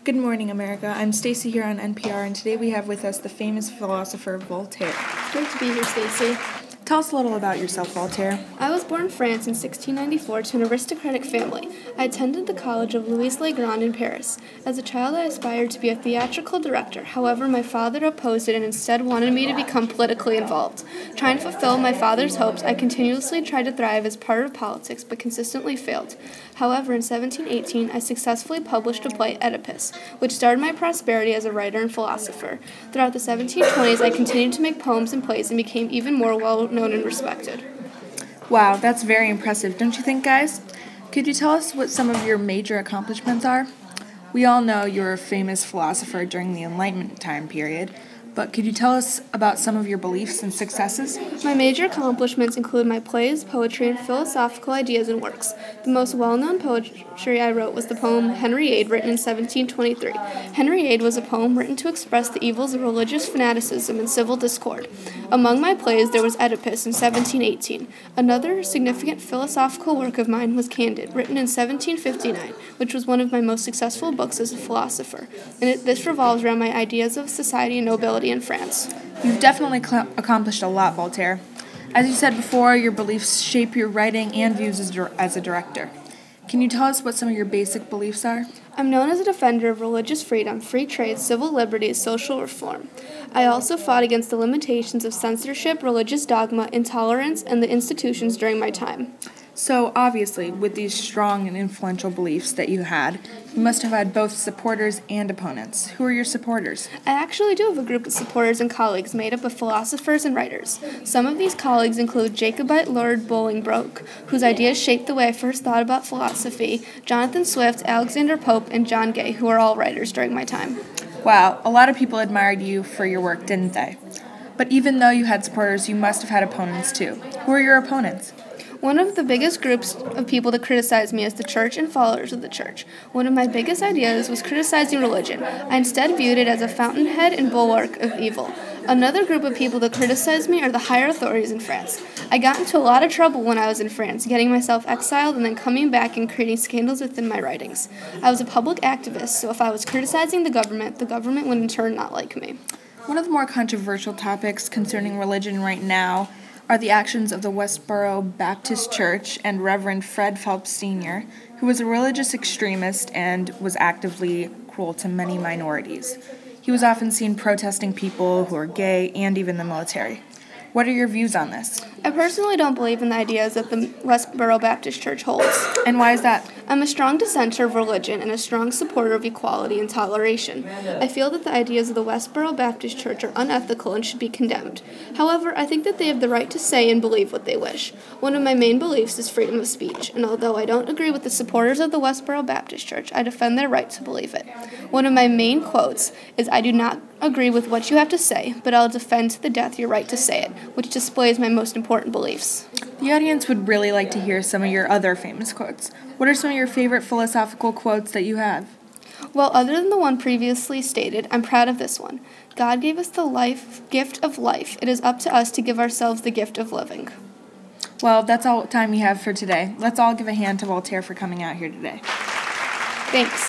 Good morning, America. I'm Stacy here on NPR, and today we have with us the famous philosopher Voltaire. Great to be here, Stacy. Tell us a little about yourself, Voltaire. I was born in France in 1694 to an aristocratic family. I attended the College of Louis le Grand in Paris. As a child, I aspired to be a theatrical director. However, my father opposed it and instead wanted me to become politically involved. Trying to fulfill my father's hopes, I continuously tried to thrive as part of politics, but consistently failed. However, in 1718, I successfully published a play, Oedipus, which started my prosperity as a writer and philosopher. Throughout the 1720s, I continued to make poems and plays and became even more well-known and respected. Wow, that's very impressive, don't you think, guys? Could you tell us what some of your major accomplishments are? We all know you're a famous philosopher during the Enlightenment time period, but could you tell us about some of your beliefs and successes? My major accomplishments include my plays, poetry, and philosophical ideas and works. The most well-known poetry I wrote was the poem Henriade, written in 1723. Henriade was a poem written to express the evils of religious fanaticism and civil discord. Among my plays, there was Oedipus in 1718. Another significant philosophical work of mine was Candide, written in 1759, which was one of my most successful books as a philosopher. And this revolves around my ideas of society and nobility in France. You've definitely accomplished a lot, Voltaire. As you said before, your beliefs shape your writing and views as a director. Can you tell us what some of your basic beliefs are? I'm known as a defender of religious freedom, free trade, civil liberties, social reform. I also fought against the limitations of censorship, religious dogma, intolerance, and the institutions during my time. So, obviously, with these strong and influential beliefs that you had, you must have had both supporters and opponents. Who are your supporters? I actually do have a group of supporters and colleagues made up of philosophers and writers. Some of these colleagues include Jacobite Lord Bolingbroke, whose ideas shaped the way I first thought about philosophy, Jonathan Swift, Alexander Pope, and John Gay, who are all writers during my time. Wow, a lot of people admired you for your work, didn't they? But even though you had supporters, you must have had opponents too. Who are your opponents? One of the biggest groups of people to criticize me is the church and followers of the church. One of my biggest ideas was criticizing religion. I instead viewed it as a fountainhead and bulwark of evil. Another group of people that criticize me are the higher authorities in France. I got into a lot of trouble when I was in France, getting myself exiled and then coming back and creating scandals within my writings. I was a public activist, so if I was criticizing the government would in turn not like me. One of the more controversial topics concerning religion right now are the actions of the Westboro Baptist Church and Reverend Fred Phelps Sr., who was a religious extremist and was actively cruel to many minorities. He was often seen protesting people who are gay and even the military. What are your views on this? I personally don't believe in the ideas that the Westboro Baptist Church holds. And why is that? I'm a strong dissenter of religion and a strong supporter of equality and toleration. I feel that the ideas of the Westboro Baptist Church are unethical and should be condemned. However, I think that they have the right to say and believe what they wish. One of my main beliefs is freedom of speech, and although I don't agree with the supporters of the Westboro Baptist Church, I defend their right to believe it. One of my main quotes is, "I do not agree with what you have to say, but I'll defend to the death your right to say it," which displays my most important beliefs. The audience would really like to hear some of your other famous quotes. What are some of your favorite philosophical quotes that you have? Well, other than the one previously stated, I'm proud of this one. God gave us the gift of life. It is up to us to give ourselves the gift of living. Well, that's all time we have for today. Let's all give a hand to Voltaire for coming out here today. Thanks.